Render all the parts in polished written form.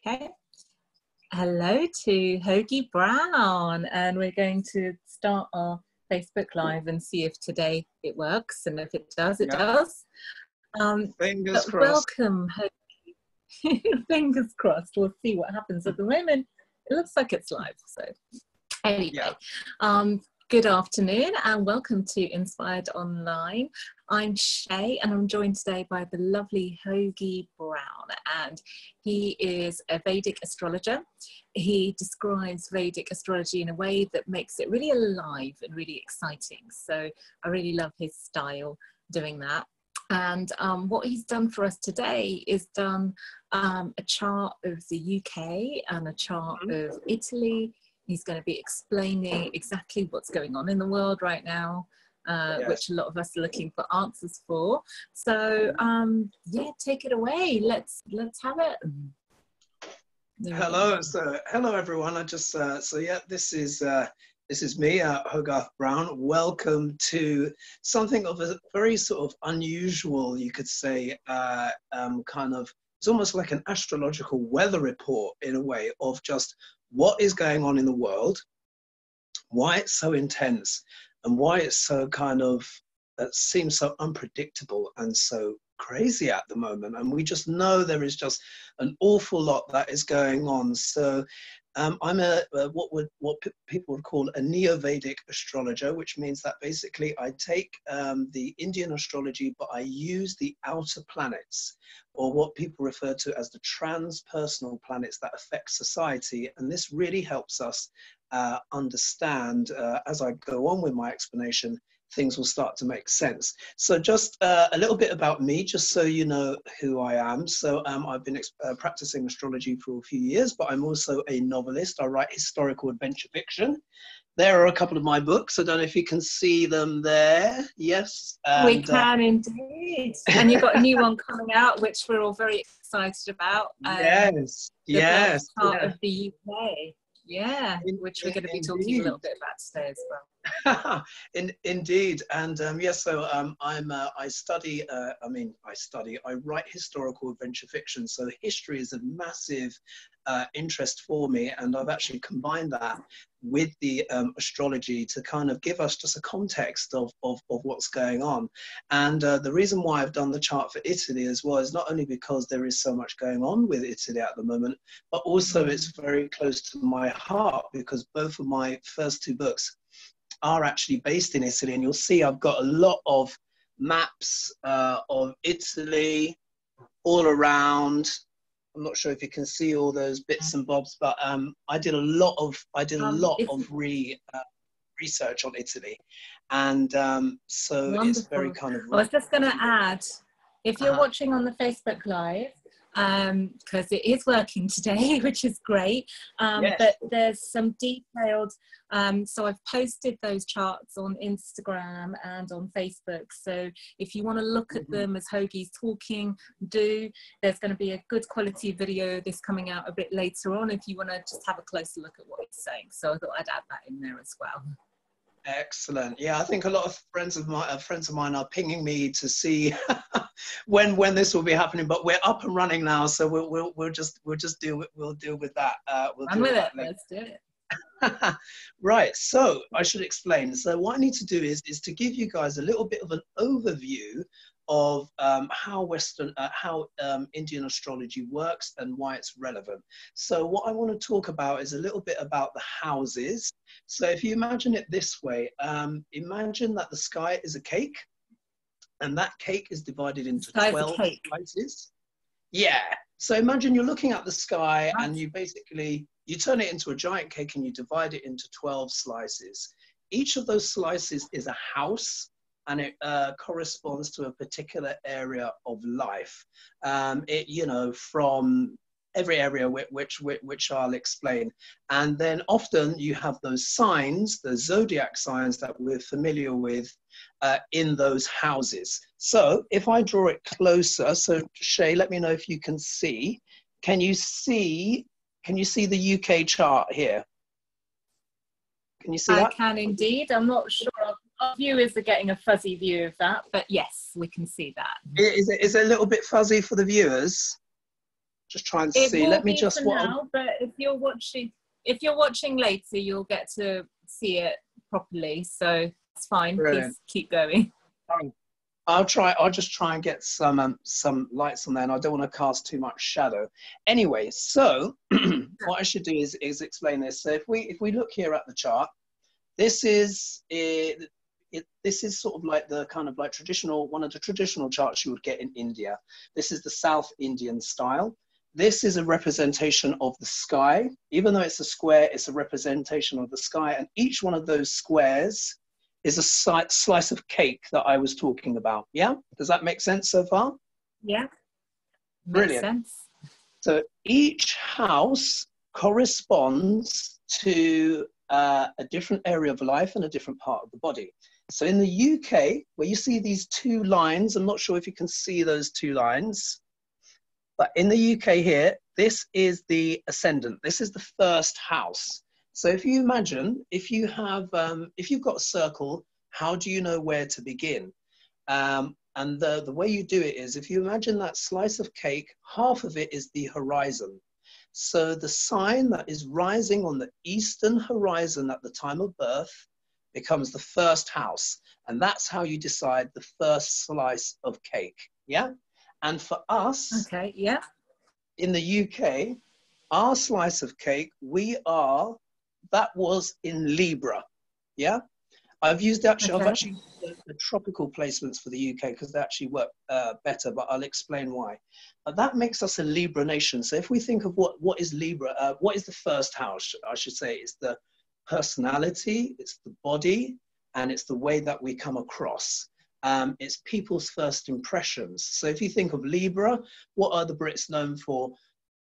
Okay. Hello to Hogarth Brown, and we're going to start our Facebook Live and see if today it works, and if it does, it does. Fingers crossed. Welcome, Hogarth. Fingers crossed. We'll see what happens. At the moment, it looks like it's live. So anyway, good afternoon and welcome to Inspired Online. I'm Shay and I'm joined today by the lovely Hogarth Brown, and he is a Vedic astrologer. He describes Vedic astrology in a way that makes it really alive and really exciting. So I really love his style doing that. And what he's done for us today is done a chart of the UK and a chart of Italy. He's going to be explaining exactly what's going on in the world right now, which a lot of us are looking for answers for. So yeah, take it away. Let's have it. Hello, hello everyone. I just this is me, Hogarth Brown. Welcome to something of a very sort of unusual, you could say, kind of. It's almost like an astrological weather report in a way of just what is going on in the world, why it's so intense, and why it's so kind of, it seems so unpredictable and so crazy at the moment. And we just know there is just an awful lot that is going on. So I'm what people would call a neo-Vedic astrologer, which means that basically I take the Indian astrology, but I use the outer planets, or what people refer to as the transpersonal planets that affect society. And this really helps us understand, as I go on with my explanation, things will start to make sense. So just a little bit about me, just so you know who I am. So I've been practicing astrology for a few years, but I'm also a novelist. I write historical adventure fiction. There are a couple of my books. I don't know if you can see them there. Yes. And, we can indeed. And you've got a new one coming out, which we're all very excited about. Yes. The part of the UK. Yeah, which we're going to be talking a little bit about today as well. Indeed, and yes, so I write historical adventure fiction. So history is a massive interest for me, and I've actually combined that with the astrology to kind of give us just a context of what's going on. And the reason why I've done the chart for Italy as well is not only because there is so much going on with Italy at the moment, but also it's very close to my heart because both of my first two books are actually based in Italy. And you'll see I've got a lot of maps of Italy all around. I'm not sure if you can see all those bits and bobs, but I did a lot of research on Italy, and so wonderful. It's very kind of. I was just going to add, if you're watching on the Facebook Live, because it is working today, which is great, yes. But there's some detailed. So I've posted those charts on Instagram and on Facebook. So if you want to look at them as Hogie's talking, there's going to be a good quality video this coming out a bit later on if you want to just have a closer look at what he's saying. So I thought I'd add that in there as well. Excellent. Yeah, I think a lot of friends of mine are pinging me to see when this will be happening. But we're up and running now, so we'll just deal with that. Run with it. Let's do it. Right, so I should explain. So what I need to do is to give you guys a little bit of an overview of how Indian astrology works and why it's relevant. So what I want to talk about is a little bit about the houses. So if you imagine it this way, imagine that the sky is a cake, and that cake is divided into 12 slices. Yeah, so imagine you're looking at the sky and you turn it into a giant cake and you divide it into 12 slices. Each of those slices is a house, and it corresponds to a particular area of life. From every area which I'll explain. And then often you have those signs, the zodiac signs that we're familiar with in those houses. So if I draw it closer, so Shay, let me know if you can see. Can you see the UK chart here? Can you see that? I can indeed. I'm not sure. Our viewers are getting a fuzzy view of that, but yes, we can see that. Is it a little bit fuzzy for the viewers? Just try and It see. will Let me be just for now, but if you're watching later, you'll get to see it properly. So it's fine. Brilliant. Please keep going. I'll just try and get some lights on there, and I don't want to cast too much shadow. Anyway, so what I should do is explain this. So if we look here at the chart, this is this is sort of like the kind of like traditional, one of the traditional charts you would get in India. This is the South Indian style. This is a representation of the sky. Even though it's a square, it's a representation of the sky, and each one of those squares is a slice of cake that I was talking about. Yeah? Does that make sense so far? Yeah. Brilliant. Makes sense. So each house corresponds to a different area of life and a different part of the body. So in the UK, where you see these two lines, I'm not sure if you can see those two lines, but in the UK here, this is the ascendant. This is the first house. So if you imagine, if you've got a circle, how do you know where to begin? And the way you do it is, if you imagine that slice of cake, half of it is the horizon. So the sign that is rising on the eastern horizon at the time of birth becomes the first house. And that's how you decide the first slice of cake. Yeah? And for us, okay, yeah, in the UK, our slice of cake, that was in Libra, yeah? I've used actually, okay. I've actually used the tropical placements for the UK because they actually work better, but I'll explain why. But that makes us a Libra nation. So if we think of what is Libra, what is the first house, I should say, it's the personality, it's the body, and it's the way that we come across. It's people's first impressions. So if you think of Libra, what are the Brits known for?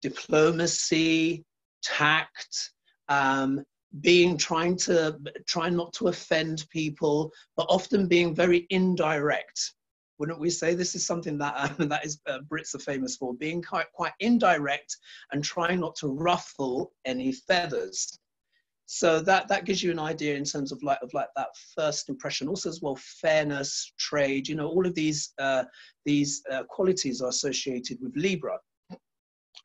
Diplomacy, tact, trying not to offend people, but often being very indirect. Wouldn't we say this is something that Brits are famous for, being quite indirect and trying not to ruffle any feathers. So that gives you an idea in terms of like that first impression. Also as well, fairness, trade, you know, all of these qualities are associated with Libra.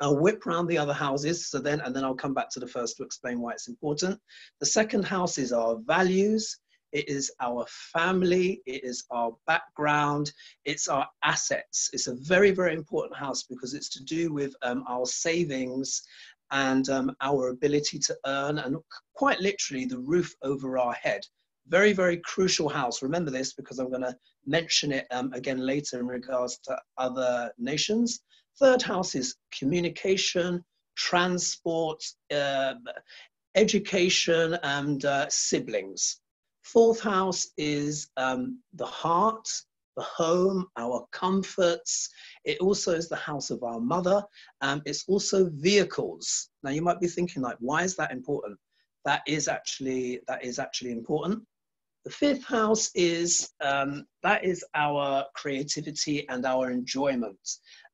I'll whip round the other houses, and then I'll come back to the first to explain why it's important. The second house is our values, it is our family, it is our background, it's our assets. It's a very, very important house because it's to do with our savings and our ability to earn, and quite literally the roof over our head. Very, very crucial house. Remember this because I'm going to mention it again later in regards to other nations. Third house is communication, transport, education, and siblings. Fourth house is the heart, the home, our comforts. It also is the house of our mother. It's also vehicles. Now you might be thinking, like, why is that important? That is actually important. The fifth house is that is our creativity and our enjoyment,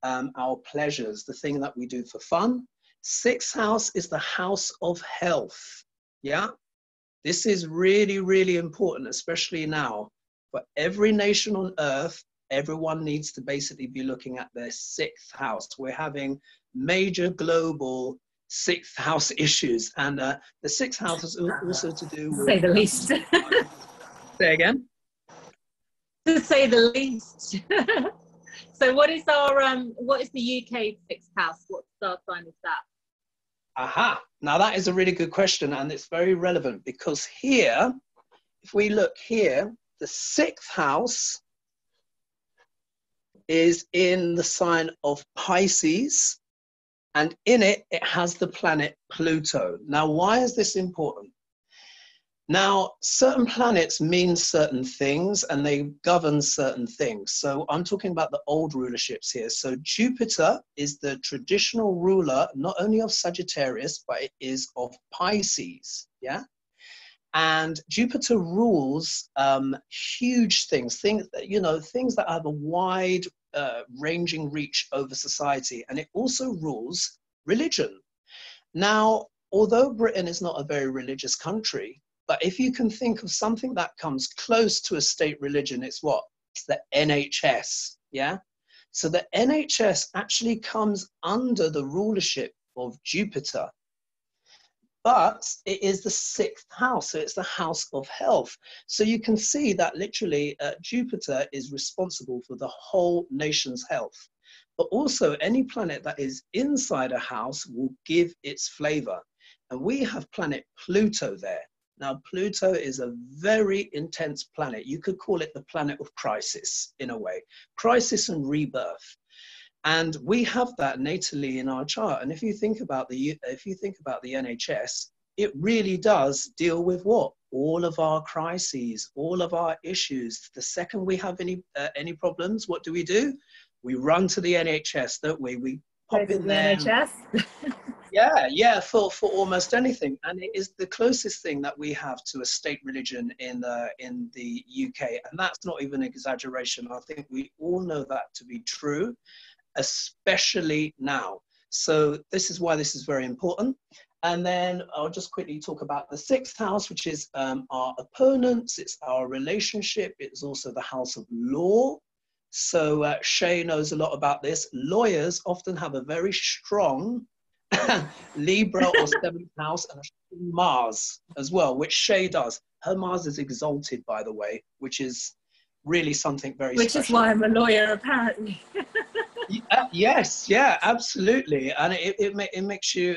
our pleasures, the thing that we do for fun. Sixth house is the house of health. Yeah, this is really, really important, especially now. For every nation on earth, everyone needs to basically be looking at their sixth house. We're having major global sixth house issues, and the sixth house is also to do with, say the least. Say again? To say the least. So what is the UK sixth house? What star sign is that? Aha, now that is a really good question, and it's very relevant because here, if we look here, the sixth house is in the sign of Pisces, and in it, it has the planet Pluto. Now, why is this important? Now, certain planets mean certain things and they govern certain things. So I'm talking about the old rulerships here. So Jupiter is the traditional ruler, not only of Sagittarius, but it is of Pisces, yeah? And Jupiter rules huge things, you know, things that have a wide ranging reach over society. And it also rules religion. Now, although Britain is not a very religious country, but if you can think of something that comes close to a state religion, it's what? It's the NHS, yeah? So the NHS actually comes under the rulership of Jupiter, but it is the 6th house, so it's the house of health. So you can see that literally Jupiter is responsible for the whole nation's health. But also any planet that is inside a house will give its flavor. And we have planet Pluto there. Now, Pluto is a very intense planet. You could call it the planet of crisis in a way, crisis and rebirth. And we have that natally in our chart. And if you think about the NHS, it really does deal with what? All of our crises, all of our issues. The second we have any problems, what do? We run to the NHS, don't we? We pop in there. NHS. Yeah, for almost anything. And it is the closest thing that we have to a state religion in the UK. And that's not even an exaggeration. I think we all know that to be true, especially now. So this is why this is very important. And then I'll just quickly talk about the 6th house, which is our opponents. It's our relationship. It's also the house of law. So Shay knows a lot about this. Lawyers often have a very strong Libra or 7th house and a strong Mars as well, which Shay does. Her Mars is exalted, by the way, which is really something very special. Which is why I'm a lawyer, apparently. Yes, yeah, absolutely. And it makes you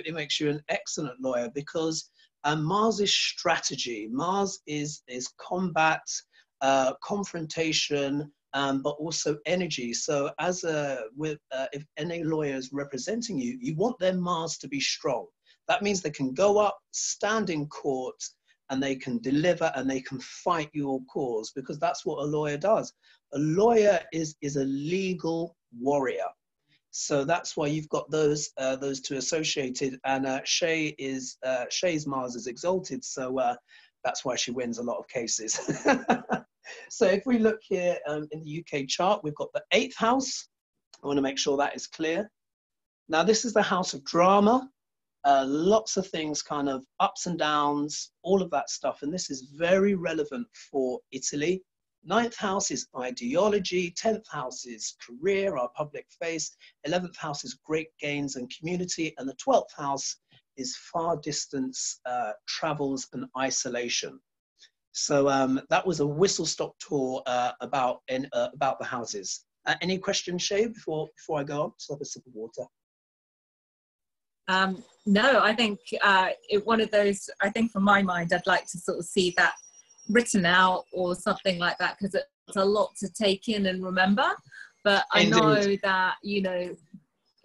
an excellent lawyer, because Mars is strategy. Mars is combat, confrontation, but also energy. So if any lawyer is representing you, you want their Mars to be strong. That means they can go up, stand in court, and they can deliver and they can fight your cause, because that's what a lawyer does. A lawyer is a legal warrior. So that's why you've got those two associated. And Shay's Mars is exalted, so that's why she wins a lot of cases. So if we look here in the UK chart, we've got the 8th house. I want to make sure that is clear. Now this is the house of drama. Lots of things, kind of ups and downs, all of that stuff. And this is very relevant for Italy. 9th house is ideology. 10th house is career, our public face. 11th house is great gains and community. And the 12th house is far distance, travels and isolation. So that was a whistle-stop tour about the houses. Any questions, Shay, before I go on? Just have a sip of water. No, I think one of those, I think from my mind, I'd like to sort of see that written out or something like that, because it's a lot to take in and remember. But I know that, you know,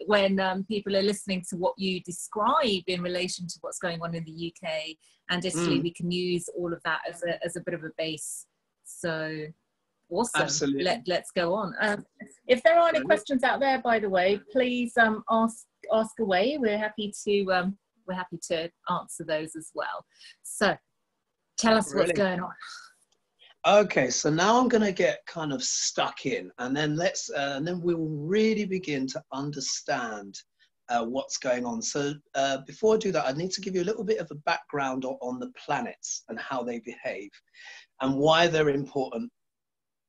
when people are listening to what you describe in relation to what's going on in the UK and Italy, we can use all of that as a bit of a base. So awesome. Absolutely. Let's go on. If there are any questions out there, by the way, please ask away. We're happy to answer those as well. So tell us what's going on. Okay, so now I'm going to get kind of stuck in, and then we will really begin to understand what's going on. So before I do that, I need to give you a little bit of a background on the planets and how they behave and why they're important.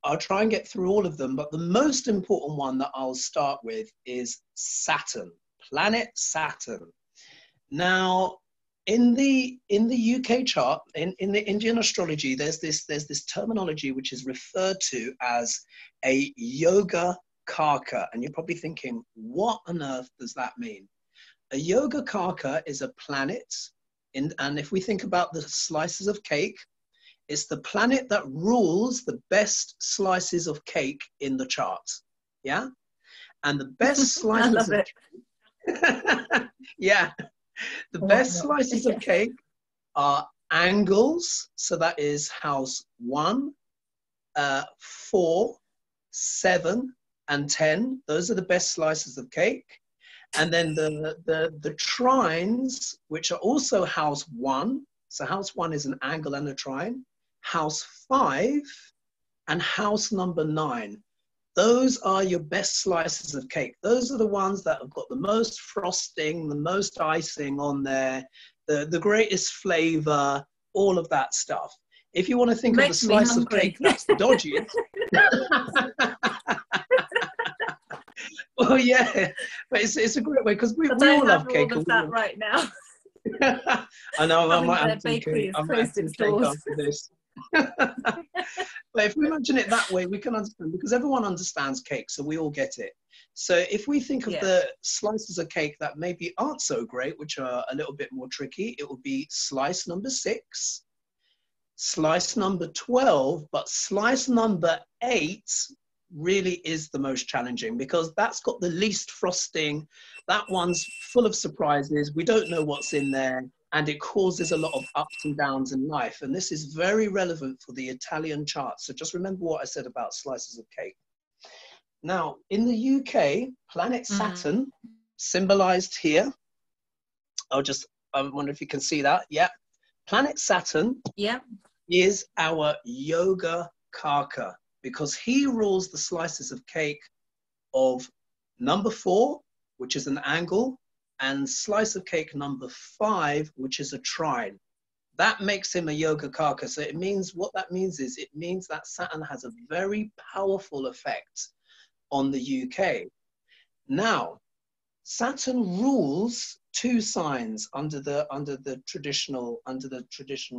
I'll try and get through all of them, but the most important one that I'll start with is Saturn, planet Saturn. Now, in the UK chart, in the Indian astrology, there's this terminology which is referred to as a yoga karka. And you're probably thinking, what on earth does that mean? A yoga karka is a planet, and if we think about the slices of cake, it's the planet that rules the best slices of cake in the chart. Yeah? And the best slices of cake, yeah. The best slices of cake are angles. So that is house 1, 4, 7, and 10. Those are the best slices of cake. And then the trines, which are also house 1. So house 1 is an angle and a trine. House 5 and house number 9. Those are your best slices of cake. Those are the ones that have got the most frosting, the most icing on there, the greatest flavor, all of that stuff. If you want to think of the slice of cake that's the dodgiest, Well, yeah, but it's a great way because we all love cake. All of that right now. I know I might their have some bakery cake. has I might have closed some its cake doors. after this. But if we imagine it that way, we can understand, because everyone understands cake, so we all get it. So if we think of the slices of cake that maybe aren't so great, which are a little bit more tricky, it will be slice number 6, slice number 12, but slice number 8 really is the most challenging, because that's got the least frosting. That one's full of surprises. We don't know what's in there, and it causes a lot of ups and downs in life. And this is very relevant for the Italian chart. So just remember what I said about slices of cake. Now, in the UK, planet Saturn, symbolized here. I wonder if you can see that. Yeah. Planet Saturn is our yoga karka, because he rules the slices of cake of number 4, which is an angle, and slice of cake number 5, which is a trine. That makes him a yoga karka. So it means, what that means is, it means that Saturn has a very powerful effect on the UK. Now, Saturn rules 2 signs under the traditional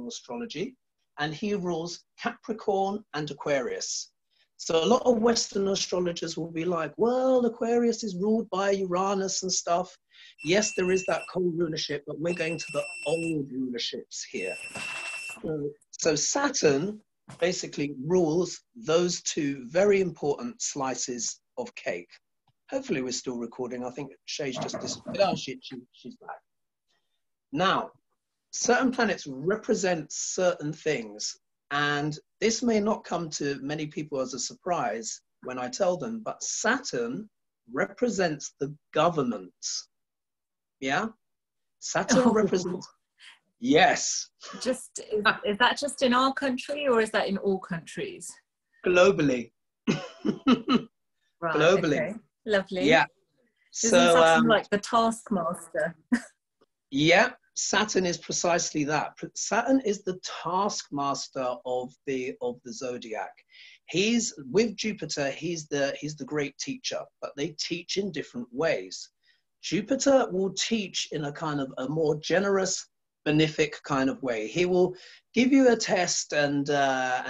astrology, and he rules Capricorn and Aquarius. So a lot of Western astrologers will be like, well, Aquarius is ruled by Uranus and stuff. Yes, there is that co-rulership, but we're going to the old rulerships here. So Saturn basically rules those 2 very important slices of cake. Hopefully we're still recording. I think Shay's just disappeared. Oh, she's back. Now, certain planets represent certain things, and this may not come to many people as a surprise when I tell them, but Saturn represents the government. Yeah? Saturn represents, yes. Is that just in our country, or is that in all countries? Globally. Right, globally. Okay. Lovely. Yeah. Isn't Saturn like the taskmaster? Yeah, Saturn is precisely that. Saturn is the taskmaster of the zodiac. He's with Jupiter. He's the great teacher, but they teach in different ways. Jupiter will teach in a kind of a more generous, benefic kind of way. He will give you a test, and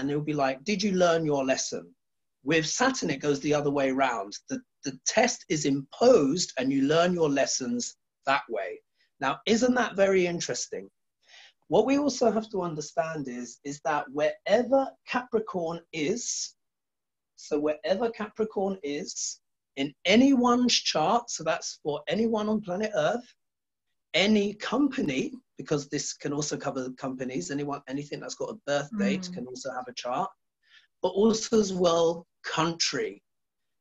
he'll be like, "Did you learn your lesson?" With Saturn, it goes the other way around. The test is imposed, and you learn your lessons that way. Now, isn't that very interesting? What we also have to understand is that wherever Capricorn is, so wherever Capricorn is, in anyone's chart, so that's for anyone on planet Earth, any company, because this can also cover companies, anything that's got a birth date can also have a chart, but also as well, country.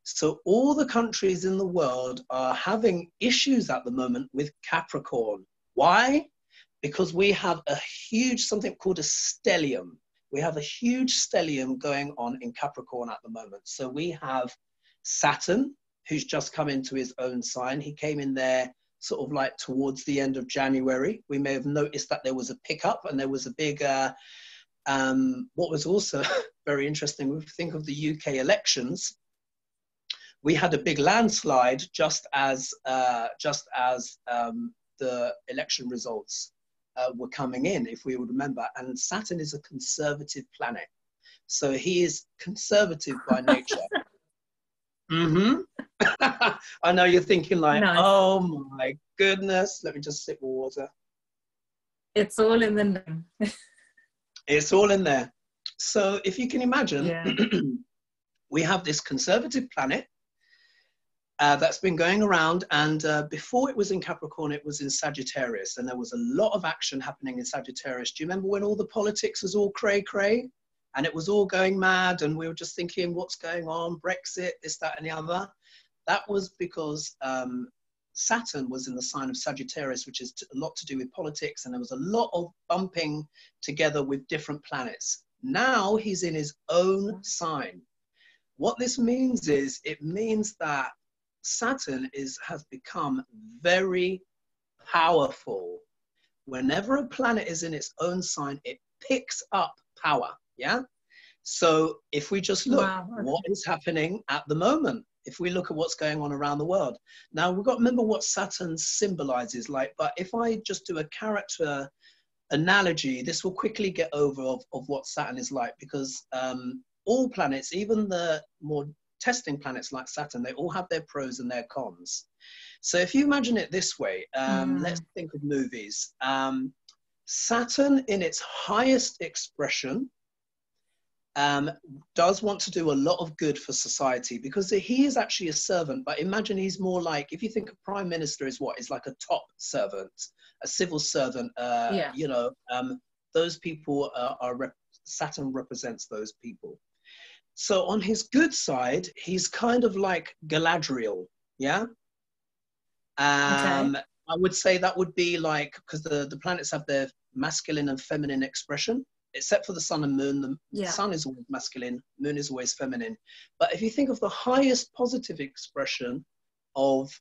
So all the countries in the world are having issues at the moment with Capricorn. Why? Because we have a huge, something called a stellium. We have a huge stellium going on in Capricorn at the moment. So we have Saturn, who's just come into his own sign. He came in there sort of like towards the end of January. We may have noticed that there was a pickup, and there was a big, what was also very interesting, if we think of the UK elections, we had a big landslide just as the election results were coming in, if we would remember. And Saturn is a conservative planet, so he is conservative by nature. I know you're thinking like, nice. Oh my goodness, let me just sip water. It's all in the name. It's all in there. So if you can imagine, we have this conservative planet that's been going around, and before it was in Capricorn, it was in Sagittarius, and there was a lot of action happening in Sagittarius. Do you remember when all the politics was all cray-cray, and it was all going mad, and we were just thinking, what's going on, Brexit, this, that, and the other? That was because Saturn was in the sign of Sagittarius, which is a lot to do with politics, and there was a lot of bumping together with different planets. Now he's in his own sign. What this means is, it means that Saturn has become very powerful. Whenever a planet is in its own sign, it picks up power, yeah? So if we just look, what is happening at the moment? if we look at what's going on around the world. Now, we've got to remember what Saturn symbolizes, like, but if I just do a character analogy, this will quickly get over of what Saturn is like, because all planets, even the more testing planets like Saturn, they all have their pros and their cons. So if you imagine it this way, let's think of movies. Saturn in its highest expression does want to do a lot of good for society, because he is actually a servant, but imagine he's more like, if you think of prime minister is what is like a top servant, a civil servant, you know, those people Saturn represents those people. So on his good side, he's kind of like Galadriel, yeah? I would say that would be like, because the planets have their masculine and feminine expression, except for the sun and moon. The sun is always masculine, moon is always feminine. But if you think of the highest positive expression of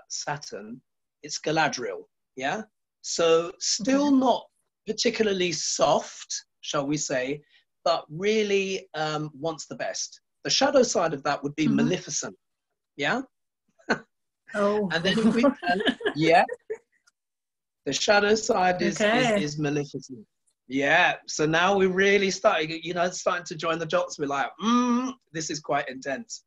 Saturn, it's Galadriel, yeah? So still not particularly soft, shall we say, but really wants the best. The shadow side of that would be Maleficent, yeah? And then if we, the shadow side is Maleficent. Yeah, so now we're really starting, you know, starting to join the dots. We're like, this is quite intense.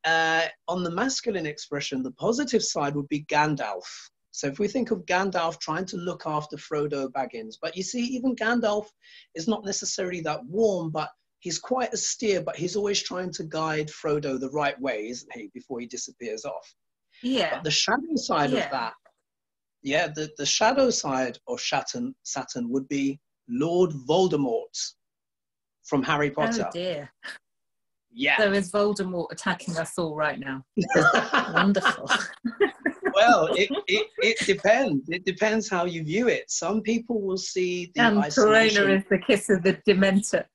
On the masculine expression, the positive side would be Gandalf. So if we think of Gandalf trying to look after Frodo Baggins, but you see, even Gandalf is not necessarily that warm, but he's quite austere, but he's always trying to guide Frodo the right way, isn't he, before he disappears off. Yeah. But the shadow side of that, the shadow side of Saturn would be Lord Voldemort from Harry Potter. Oh dear. Yeah. So is Voldemort attacking us all right now? Wonderful. Well, it depends. It depends how you view it. Some people will see the isolation. Corona is the kiss of the Dementor.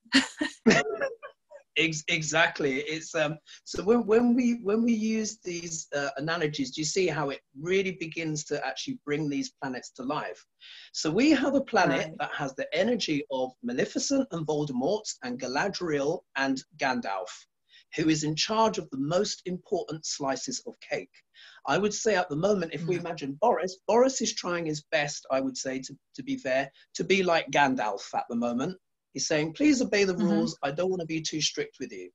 Exactly. It's so when we use these analogies, do you see how it really begins to actually bring these planets to life? So we have a planet that has the energy of Maleficent and Voldemort and Galadriel and Gandalf, who is in charge of the most important slices of cake. I would say at the moment, if we imagine Boris is trying his best, I would say, to be fair, to be like Gandalf at the moment. He's saying, please obey the rules. I don't want to be too strict with you.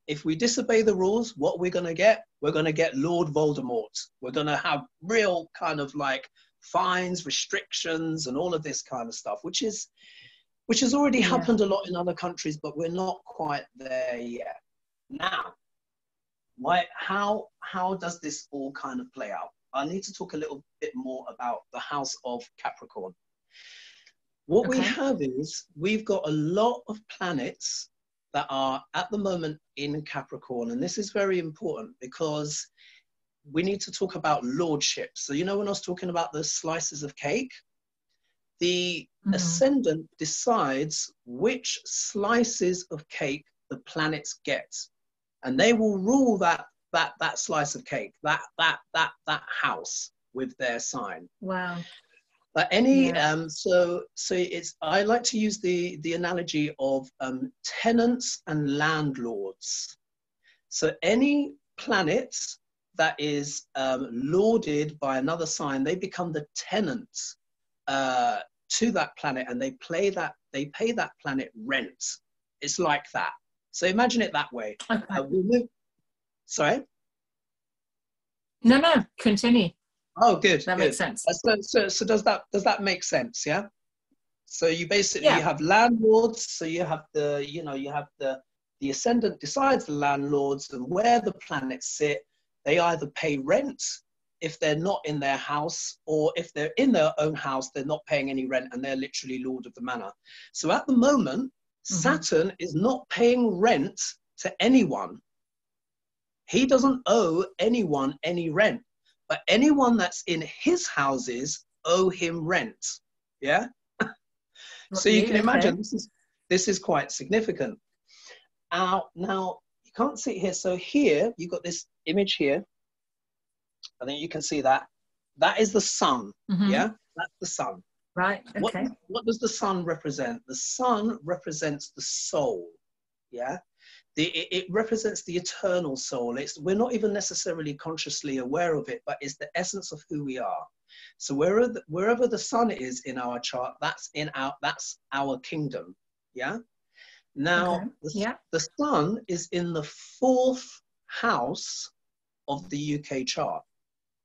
If we disobey the rules, what we're going to get? We're going to get Lord Voldemort. We're going to have real kind of like fines, restrictions, and all of this kind of stuff, which has already happened a lot in other countries, but we're not quite there yet. Now, how does this all kind of play out? I need to talk a little bit more about the House of Capricorn. What we have is, we've got a lot of planets that are at the moment in Capricorn. And this is very important because we need to talk about lordship. So, you know, when I was talking about the slices of cake, the ascendant decides which slices of cake the planets get. And they will rule that slice of cake, that house with their sign. Wow. But so it's, I like to use the analogy of tenants and landlords. So any planet that is lorded by another sign, they become the tenants to that planet, and they pay that planet rent. It's like that. So imagine it that way. Okay. Sorry? No, continue. Oh, good. That makes sense. So does that make sense? Yeah. So you basically you have landlords. So you have the ascendant decides the landlords and where the planets sit. They either pay rent if they're not in their house, or if they're in their own house, they're not paying any rent and they're literally lord of the manor. So at the moment, Saturn is not paying rent to anyone. He doesn't owe anyone any rent. But anyone that's in his houses owe him rent. Yeah. So you can imagine this is quite significant. Now you can't see it here. So here you've got this image here. I think you can see that. That is the sun. Yeah, that's the sun. Right. Okay. What does the sun represent? The sun represents the soul. Yeah. It represents the eternal soul. We're not even necessarily consciously aware of it, but it's the essence of who we are. So wherever the sun is in our chart, that's our kingdom. Yeah. Now, the sun is in the 4th house of the UK chart.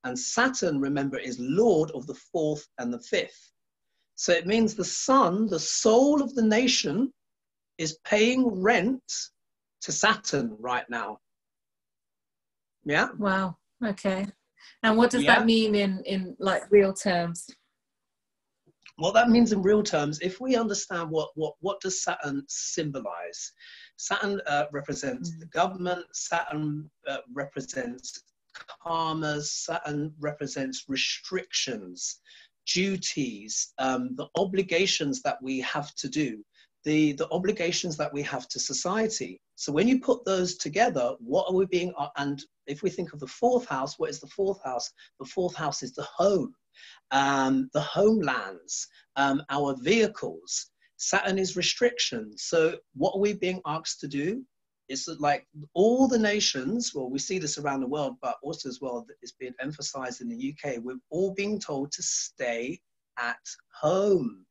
And Saturn, remember, is Lord of the 4th and the 5th. So it means the sun, the soul of the nation, is paying rent to Saturn right now. Yeah. Wow. Okay. And what does that mean in like real terms? What that means in real terms, if we understand what does Saturn symbolize? Saturn represents the government. Saturn represents karmas. Saturn represents restrictions, duties, the obligations that we have to do, the obligations that we have to society. So when you put those together, what are we being, and if we think of the 4th house, what is the 4th house? The 4th house is the home, the homelands, our vehicles. Saturn is restrictions. So what are we being asked to do? It's like all the nations, well, we see this around the world, but also as well, it's being emphasized in the UK, we're all being told to stay at home.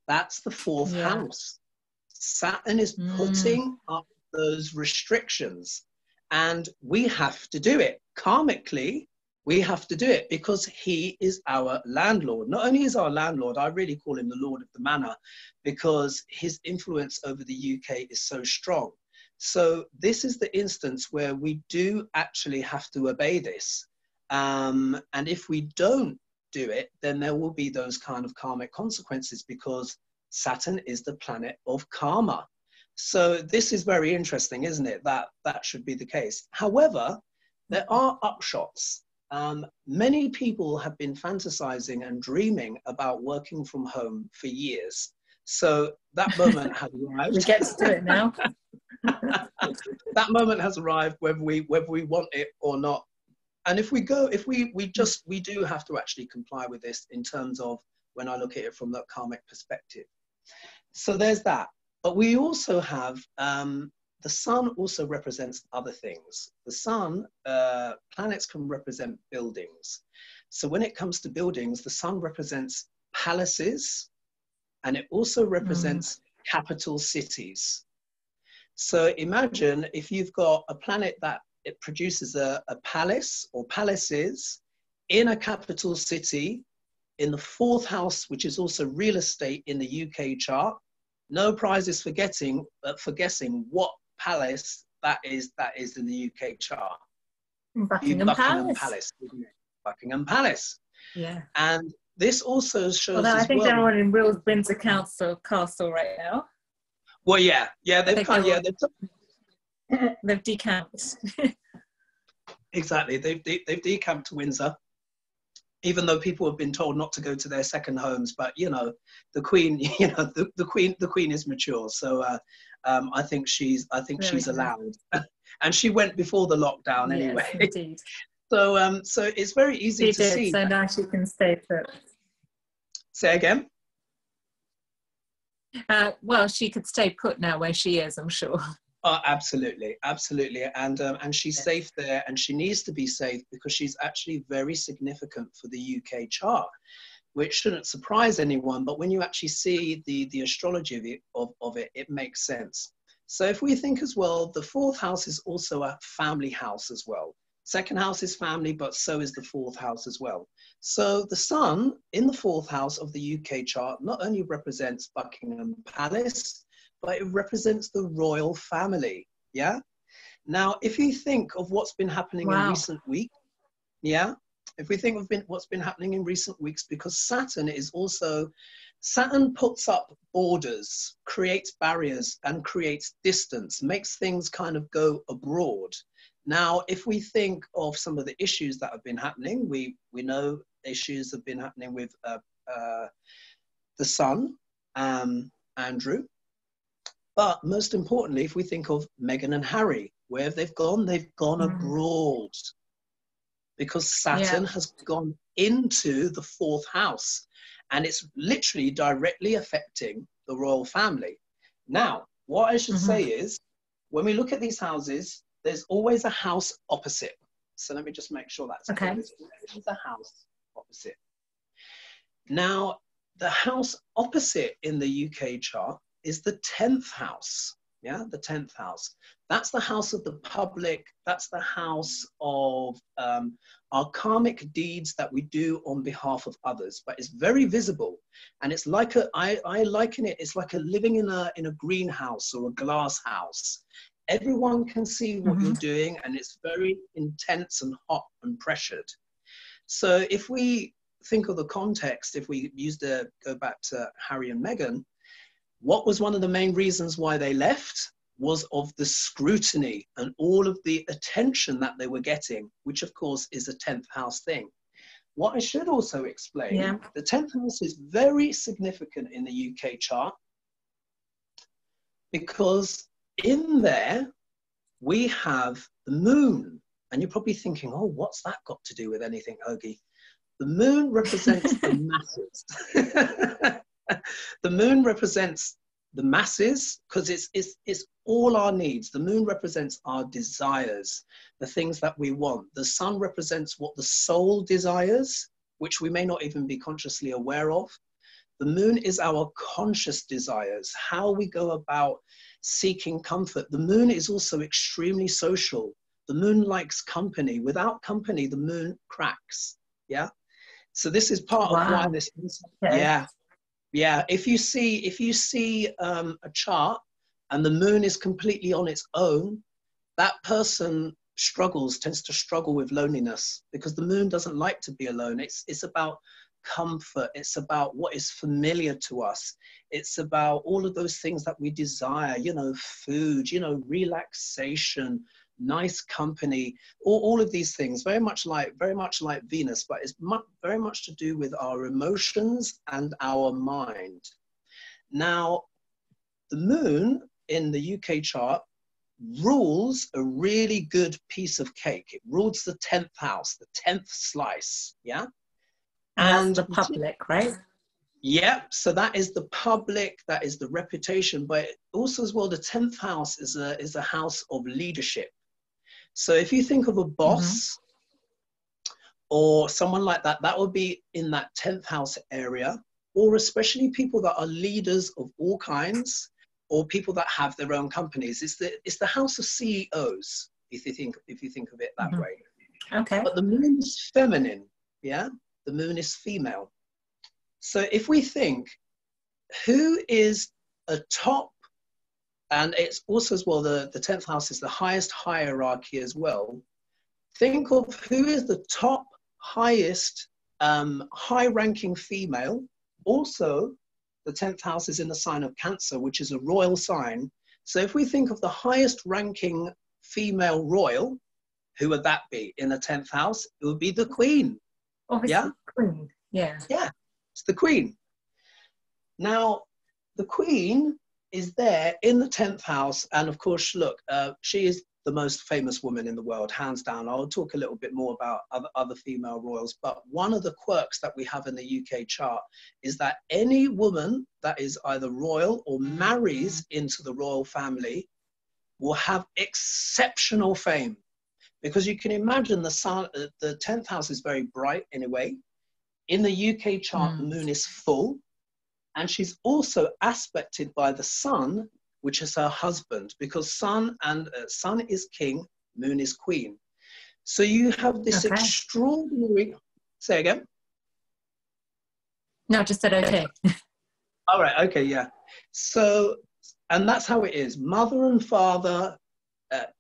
That's the 4th house. Saturn is putting up those restrictions, and we have to do it. Karmically, we have to do it because he is our landlord. Not only is our landlord, I really call him the Lord of the Manor, because his influence over the UK is so strong. So this is the instance where we do actually have to obey this. And if we don't do it, then there will be those kind of karmic consequences, because Saturn is the planet of karma. So this is very interesting, isn't it? That should be the case. However, there are upshots. Many people have been fantasizing and dreaming about working from home for years. So that moment has arrived. We get to do it now. That moment has arrived, whether we want it or not. And if we do have to actually comply with this in terms of when I look at it from the karmic perspective. So there's that. But we also have, the sun also represents other things. The sun, planets can represent buildings. So when it comes to buildings, the sun represents palaces, and it also represents capital cities. So imagine if you've got a planet that it produces a palace or palaces in a capital city in the 4th house, which is also real estate in the UK chart. No prizes for guessing what palace that is in the UK chart. Buckingham Palace. Buckingham Palace. Yeah. And this also shows. Although I think they're all in Windsor Castle right now. Well, yeah, they've decamped. Exactly, they've decamped to Windsor, even though people have been told not to go to their second homes. But the Queen, the Queen is mature, so I think she's allowed, and she went before the lockdown anyway. Yes, indeed. So it's very easy to see. So now she can stay put. Say again. Well, she could stay put now where she is, I'm sure. Oh, absolutely, and she's safe there, and she needs to be safe because she's actually very significant for the UK chart, which shouldn't surprise anyone. But when you actually see the astrology of it, it makes sense. So if we think as well, the 4th house is also a family house as well. 2nd house is family, but so is the 4th house as well. So the sun in the 4th house of the UK chart not only represents Buckingham Palace, but it represents the royal family. Yeah. Now, if you think of what's been happening in recent weeks, if we think of what's been happening in recent weeks, because Saturn puts up borders, creates barriers, and creates distance, makes things kind of go abroad. Now, if we think of some of the issues that have been happening, we know issues have been happening with the sun, Andrew. But most importantly, if we think of Meghan and Harry, where have they gone? They've gone abroad, because Saturn has gone into the 4th house, and it's literally directly affecting the royal family. Now, what I should say is, when we look at these houses, there's always a house opposite. So let me just make sure that's okay. clear. There's always a house opposite. Now, the house opposite in the UK chart is the 10th house. Yeah, the 10th house. That's the house of the public. That's the house of our karmic deeds that we do on behalf of others. But it's very visible, and it's like I liken it. It's like living in a greenhouse or a glass house. Everyone can see what you're doing, and it's very intense and hot and pressured. So if we think of the context, if we go back to Harry and Meghan, what was one of the main reasons why they left was of the scrutiny and all of the attention that they were getting, which of course is a 10th house thing. What I should also explain, the 10th house is very significant in the UK chart because in there we have the moon. And you're probably thinking, oh, what's that got to do with anything, Hoggie? The moon represents the masses. The moon represents the masses because it's all our needs. The moon represents our desires, the things that we want. The sun represents what the soul desires, which we may not even be consciously aware of. The moon is our conscious desires, how we go about seeking comfort. The moon is also extremely social. The moon likes company. Without company, the moon cracks. Yeah. So this is part of why this. Yeah. Yeah, if you see a chart and the moon is completely on its own, that person tends to struggle with loneliness because the moon doesn't like to be alone. It's about comfort. It's about what is familiar to us. It's about all of those things that we desire, you know, food, you know, relaxation, nice company, all of these things, very much like Venus, but it's very much to do with our emotions and our mind. Now, the moon in the UK chart rules a really good piece of cake. It rules the 10th house, the 10th slice, yeah? And the public, right? Yeah, so that is the public, that is the reputation, but also as well, the 10th house is a house of leadership. So if you think of a boss or someone like that, that would be in that 10th house area, or especially people that are leaders of all kinds, or people that have their own companies. It's the house of CEOs, if you think of it that way. Okay. But the moon is feminine, yeah? The moon is female. So if we think, who is a top, and it's also as well, the 10th house is the highest hierarchy as well. Think of who is the top, highest, high-ranking female. Also, the 10th house is in the sign of Cancer, which is a royal sign. So if we think of the highest ranking female royal, who would that be in the 10th house? It would be the Queen. Obviously, yeah? Queen, yeah. Yeah, it's the Queen. Now, the Queen is there in the 10th house, and of course, look, she is the most famous woman in the world, hands down. I'll talk a little bit more about other female royals, but one of the quirks that we have in the UK chart is that any woman that is either royal or marries into the royal family will have exceptional fame, because you can imagine the sun, the 10th house is very bright in a way. In the UK chart, the moon is full, and she's also aspected by the sun, which is her husband, because sun is king, moon is queen. So you have this extraordinary, say again? No, I just said okay. All right, okay, yeah. So, and that's how it is, mother and father,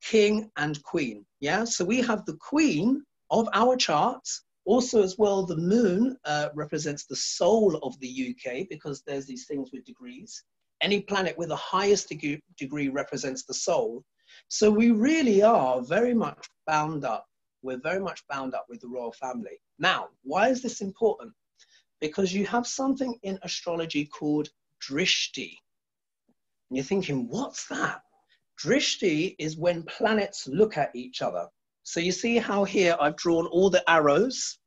king and queen, yeah? So we have the queen of our charts. Also as well, the moon represents the soul of the UK, because there's these things with degrees. Any planet with the highest degree represents the soul. So we really are very much bound up. We're very much bound up with the royal family. Now, why is this important? Because you have something in astrology called Drishti. And you're thinking, what's that? Drishti is when planets look at each other. So you see how here I've drawn all the arrows.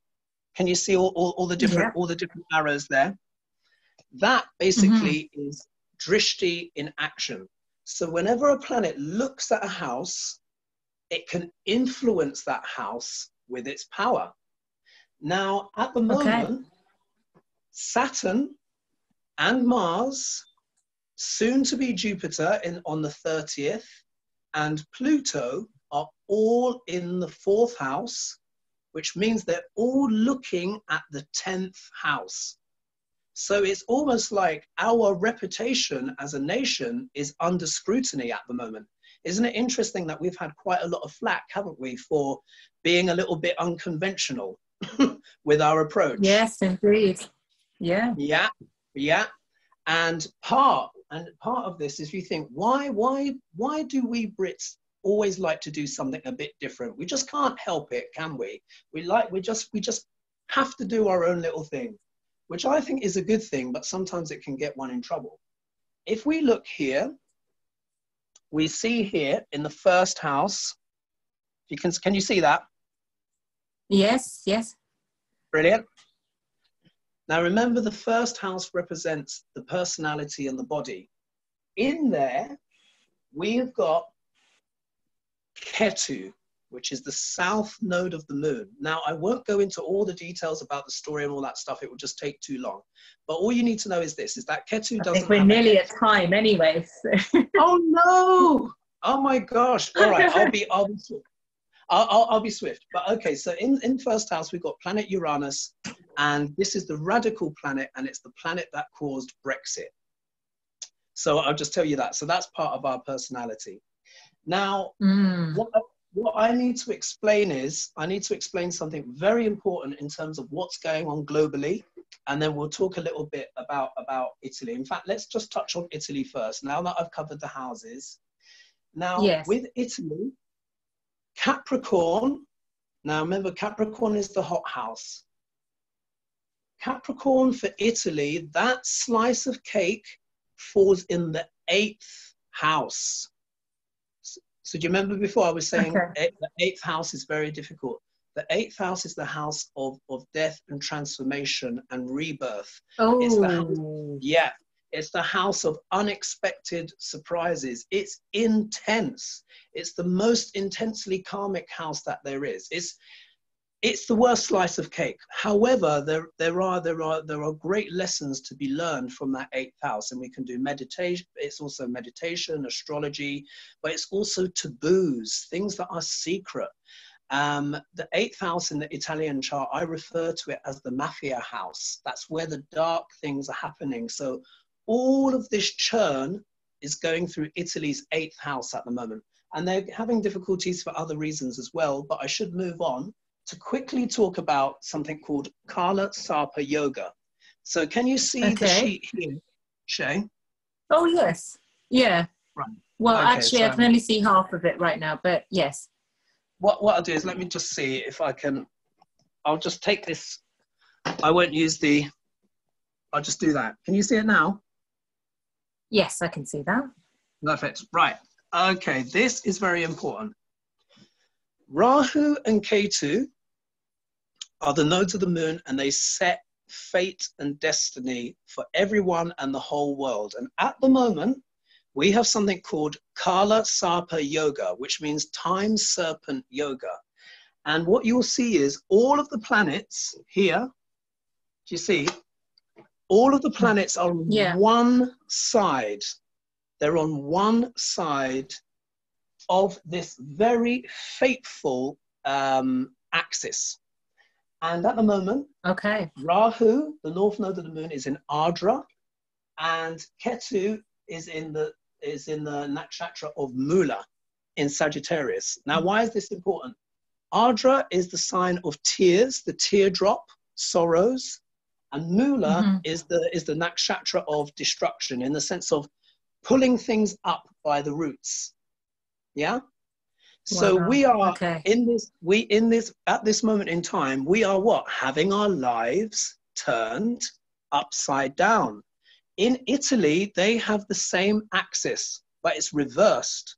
Can you see all the different arrows there? That basically is Drishti in action. So whenever a planet looks at a house, it can influence that house with its power. Now, at the moment, Saturn and Mars, soon to be Jupiter on the 30th, and Pluto are all in the 4th house, which means they're all looking at the 10th house. So it's almost like our reputation as a nation is under scrutiny at the moment. Isn't it interesting that we've had quite a lot of flack, haven't we, for being a little bit unconventional with our approach? Yes, indeed. Yeah. Yeah, yeah. And part of this is, you think, why do we Brits always like to do something a bit different? We just can't help it, can we? We just have to do our own little thing, which I think is a good thing, but sometimes it can get one in trouble. If we look here, we see here in the 1st house, can you see that? Yes, yes. Brilliant. Now remember, the 1st house represents the personality and the body. In there, we have got Ketu, which is the south node of the moon. Now, I won't go into all the details about the story and all that stuff. It will just take too long. But all you need to know is this, is that Ketu doesn't have... We're nearly at time anyway. So. Oh, no! Oh, my gosh. All right, I'll be swift. I'll be swift. But okay, so in 1st house, we've got planet Uranus, and this is the radical planet, and it's the planet that caused Brexit. So I'll just tell you that. So that's part of our personality. Now, what I need to explain is, I need to explain something very important in terms of what's going on globally, and then we'll talk a little bit about Italy. In fact, let's just touch on Italy first, now that I've covered the houses. Now, yes. With Italy, Capricorn, now remember, Capricorn is the hot house. Capricorn for Italy, that slice of cake falls in the 8th house. So do you remember before I was saying the 8th house is very difficult? The 8th house is the house of death and transformation and rebirth. Oh. It's the house, yeah, it's the house of unexpected surprises. It's intense. It's the most intensely karmic house that there is. It's the worst slice of cake. However, there are great lessons to be learned from that 8th house, and we can do meditation. It's also meditation, astrology, but it's also taboos, things that are secret. The 8th house in the Italian chart, I refer to it as the mafia house. That's where the dark things are happening. So all of this churn is going through Italy's 8th house at the moment, and they're having difficulties for other reasons as well. But I should move on to quickly talk about something called Kala Sarpa Yoga. So can you see the sheet here, Shay? Oh, yes. Yeah. Right. Well, actually, I can only see half of it right now, but yes. What I'll do is, let me just see if I can, I'll just take this, I won't use I'll just do that. Can you see it now? Yes, I can see that. Perfect. Right. Okay, this is very important. Rahu and Ketu are the nodes of the moon, and they set fate and destiny for everyone and the whole world. And at the moment, we have something called Kala Sarpa Yoga, which means time serpent yoga. And what you'll see is all of the planets here, do you see? All of the planets are on one side. They're on one side of this very fateful axis. And at the moment, Rahu, the north node of the moon, is in Ardra, and Ketu is in the nakshatra of Mula in Sagittarius. Now, why is this important? Ardra is the sign of tears, the teardrop, sorrows, and Mula is the nakshatra of destruction, in the sense of pulling things up by the roots. Yeah. So we are at this moment in time, we are what? Having our lives turned upside down. In Italy, they have the same axis, but it's reversed.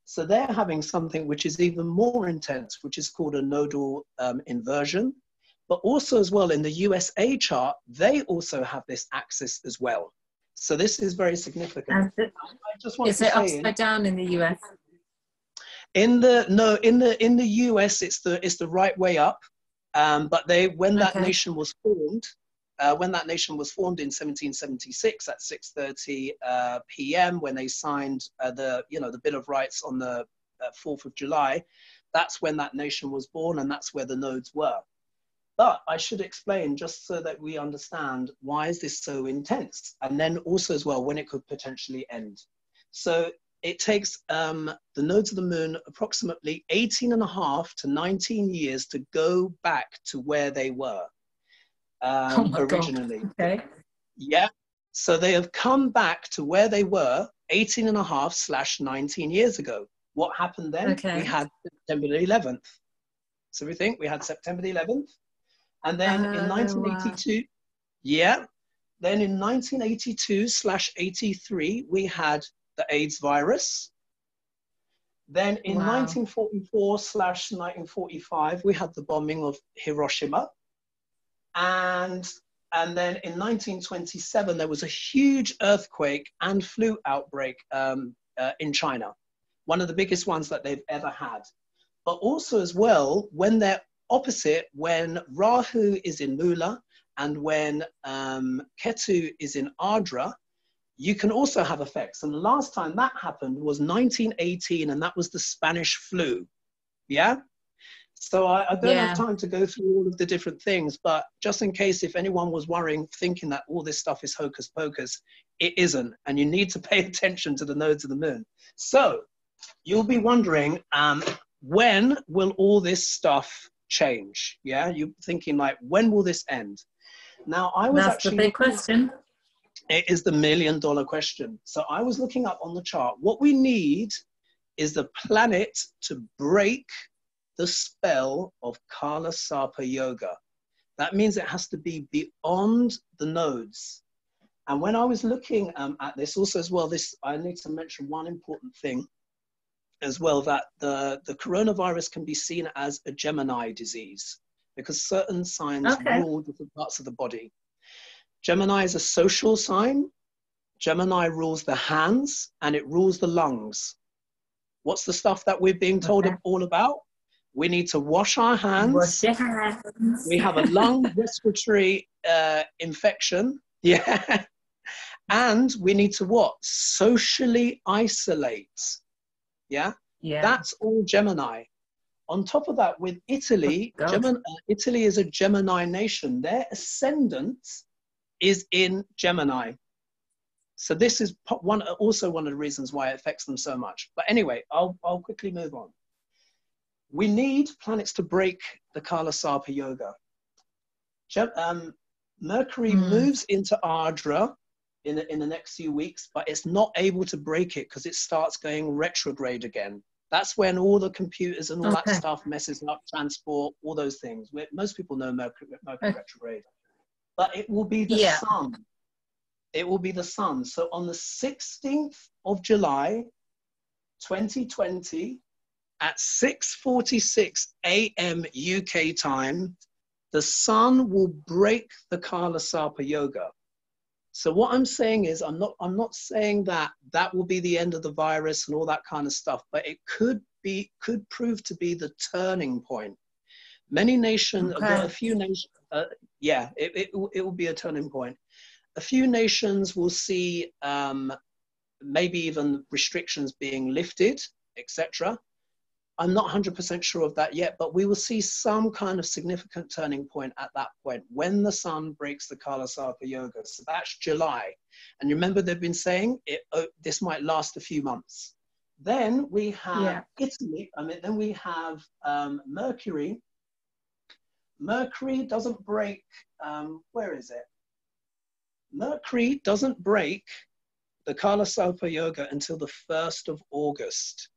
So they're having something which is even more intense, which is called a nodal inversion. But also as well in the USA chart, they also have this axis as well. So this is very significant. And I just want is to it say upside down in the US? in the US it's the right way up. But when that nation was formed, in 1776 at 6:30 p.m. when they signed the Bill of Rights on the 4th of July, that's when that nation was born, and that's where the nodes were. But I should explain, just so that we understand, why is this so intense? And then also as well, when it could potentially end. So it takes the nodes of the moon approximately 18.5 to 19 years to go back to where they were originally. Okay. Yeah. So they have come back to where they were 18.5/19 years ago. What happened then? Okay. We had September the 11th. So we think we had September the 11th. And then in 1982, wow. yeah, then in 1982/83, we had the AIDS virus. Then in 1944/1945, we had the bombing of Hiroshima. And then in 1927, there was a huge earthquake and flu outbreak in China, one of the biggest ones that they've ever had. But also as well, when they're opposite, when Rahu is in Mula and when Ketu is in Ardra, you can also have effects. And the last time that happened was 1918, and that was the Spanish flu. Yeah? So I don't have time to go through all of the different things, but just in case if anyone was worrying, thinking that all this stuff is hocus pocus, it isn't. And you need to pay attention to the nodes of the moon. So you'll be wondering, when will all this stuff change? Yeah, you're thinking like, when will this end? Now, That's the big question. It is the $1 million question. So I was looking up on the chart. What we need is the planet to break the spell of Kala Sarpa Yoga. That means it has to be beyond the nodes. And when I was looking at this also as well, I need to mention one important thing as well, that the coronavirus can be seen as a Gemini disease because certain signs rule different parts of the body. Gemini is a social sign. Gemini rules the hands and it rules the lungs. What's the stuff that we're being told all about? We need to wash our hands. Wash your hands. We have a lung respiratory infection. Yeah. And we need to what? Socially isolate. Yeah. Yeah. That's all Gemini. On top of that, with Italy, Italy is a Gemini nation. Their ascendant is in Gemini. So this is also one of the reasons why it affects them so much. But anyway, I'll quickly move on. We need planets to break the Kala Sarpa Yoga. Mercury moves into Ardra in the next few weeks, but it's not able to break it because it starts going retrograde again. That's when all the computers and all that stuff messes up, transport, all those things. Most people know Mercury retrograde. But it will be the sun. It will be the sun. So on the 16th of July, 2020, at 6:46 a.m. UK time, the sun will break the Kala Sarpa Yoga. So what I'm saying is, I'm not saying that will be the end of the virus and all that kind of stuff, but it could prove to be the turning point. Many nations, a few nations, it will be a turning point. A few nations will see maybe even restrictions being lifted, etc. I'm not 100% sure of that yet, but we will see some kind of significant turning point at that point when the sun breaks the Kala Sarpa Yoga. So that's July. And remember, they've been saying this might last a few months. Then we have Italy. Then we have Mercury. Mercury doesn't break, where is it? Mercury doesn't break the Kala Sarpa Yoga until the 1st of August.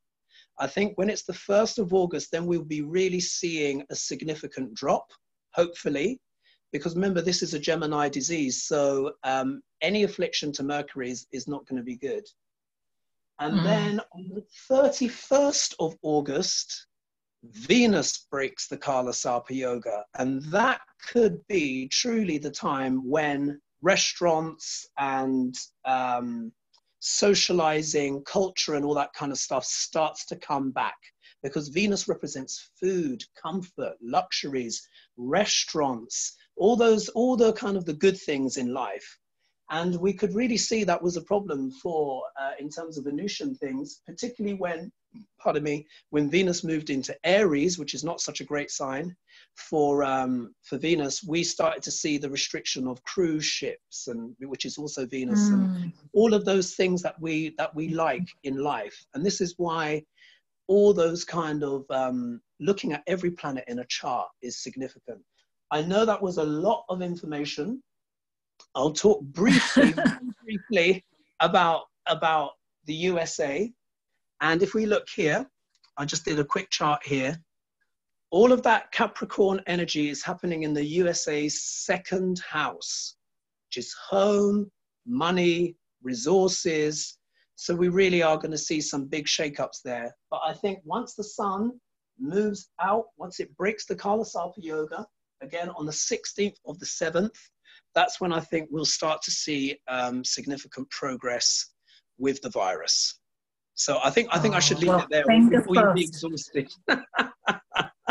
I think when it's the 1st of August, then we'll be really seeing a significant drop, hopefully, because remember, this is a Gemini disease. So any affliction to Mercury is not going to be good. And then on the 31st of August, Venus breaks the Kala Sarpa Yoga. And that could be truly the time when restaurants and socializing, culture and all that kind of stuff starts to come back, because Venus represents food, comfort, luxuries, restaurants, all the kind of the good things in life. And we could really see that was a problem for, in terms of Venusian things, particularly when, pardon me, when Venus moved into Aries, which is not such a great sign for Venus. We started to see the restriction of cruise ships, and which is also Venus, and all of those things that we like in life. And this is why all those kind of looking at every planet in a chart is significant. I know that was a lot of information. I'll talk briefly about the USA. And if we look here, I just did a quick chart here. All of that Capricorn energy is happening in the USA's second house, which is home, money, resources. So we really are going to see some big shakeups there. But I think once the sun moves out, once it breaks the Kala Sarpa Yoga, again on the 16th of the 7th, that's when I think we'll start to see significant progress with the virus. So I think I should leave it there before you be exhausted.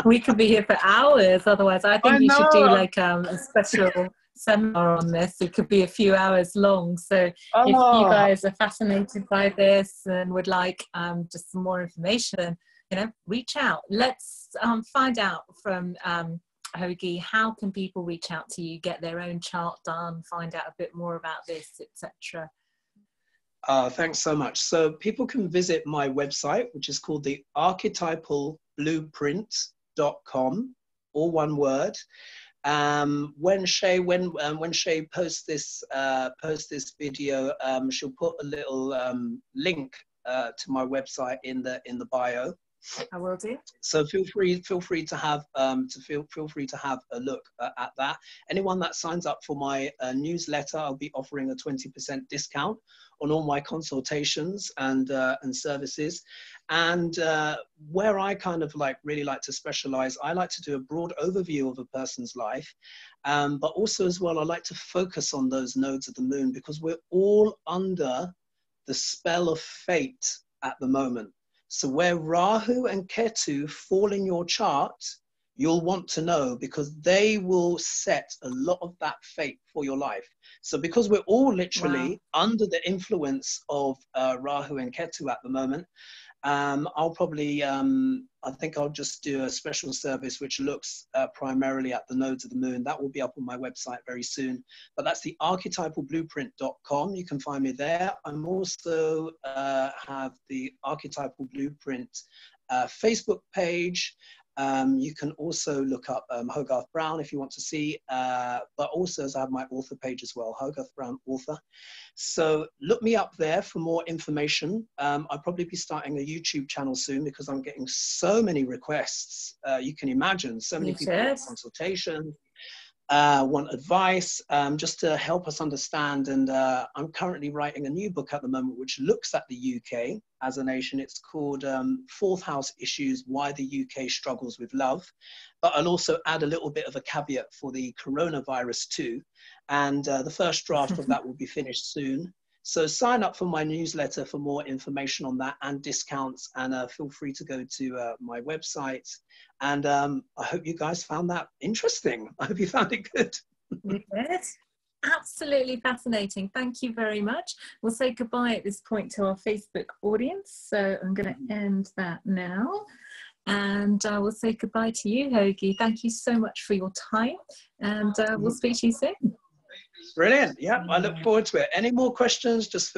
We could be here for hours otherwise. I think you should do like a special seminar on this. It could be a few hours long. So if you guys are fascinated by this and would like just some more information, you know, reach out. Let's find out from Hoggie, how can people reach out to you, get their own chart done, find out a bit more about this, etc.? Thanks so much. So people can visit my website, which is called the archetypalblueprint.com, all one word. When Shay posts this video, she'll put a little link to my website in the bio. I will do. So feel free to have a look at that. Anyone that signs up for my newsletter, I'll be offering a 20% discount on all my consultations and services. And where I kind of really like to specialize, I like to do a broad overview of a person's life, but also as well, I like to focus on those nodes of the moon, because we're all under the spell of fate at the moment. So where Rahu and Ketu fall in your chart, you'll want to know, because they will set a lot of that fate for your life. So because we're all literally under the influence of Rahu and Ketu at the moment, I'll probably, I think I'll just do a special service which looks primarily at the nodes of the moon. That will be up on my website very soon. But that's the archetypalblueprint.com. You can find me there. I'm also have the Archetypal Blueprint Facebook page. You can also look up Hogarth Brown if you want to see, but also as I have my author page as well, Hogarth Brown author. So look me up there for more information. I'll probably be starting a YouTube channel soon, because I'm getting so many requests. You can imagine, so many people want consultation, want advice, just to help us understand. And I'm currently writing a new book at the moment, which looks at the UK as a nation. It's called Fourth House Issues, Why the UK Struggles with Love. But I'll also add a little bit of a caveat for the coronavirus too. And the first draft of that will be finished soon. So sign up for my newsletter for more information on that and discounts, and feel free to go to my website. And I hope you guys found that interesting. I hope you found it good. We did. Absolutely fascinating. Thank you very much. We'll say goodbye at this point to our Facebook audience. So I'm going to end that now. And I will say goodbye to you, Hoggie. Thank you so much for your time. And we'll speak to you soon. Brilliant. Yeah, I look forward to it. Any more questions, just feel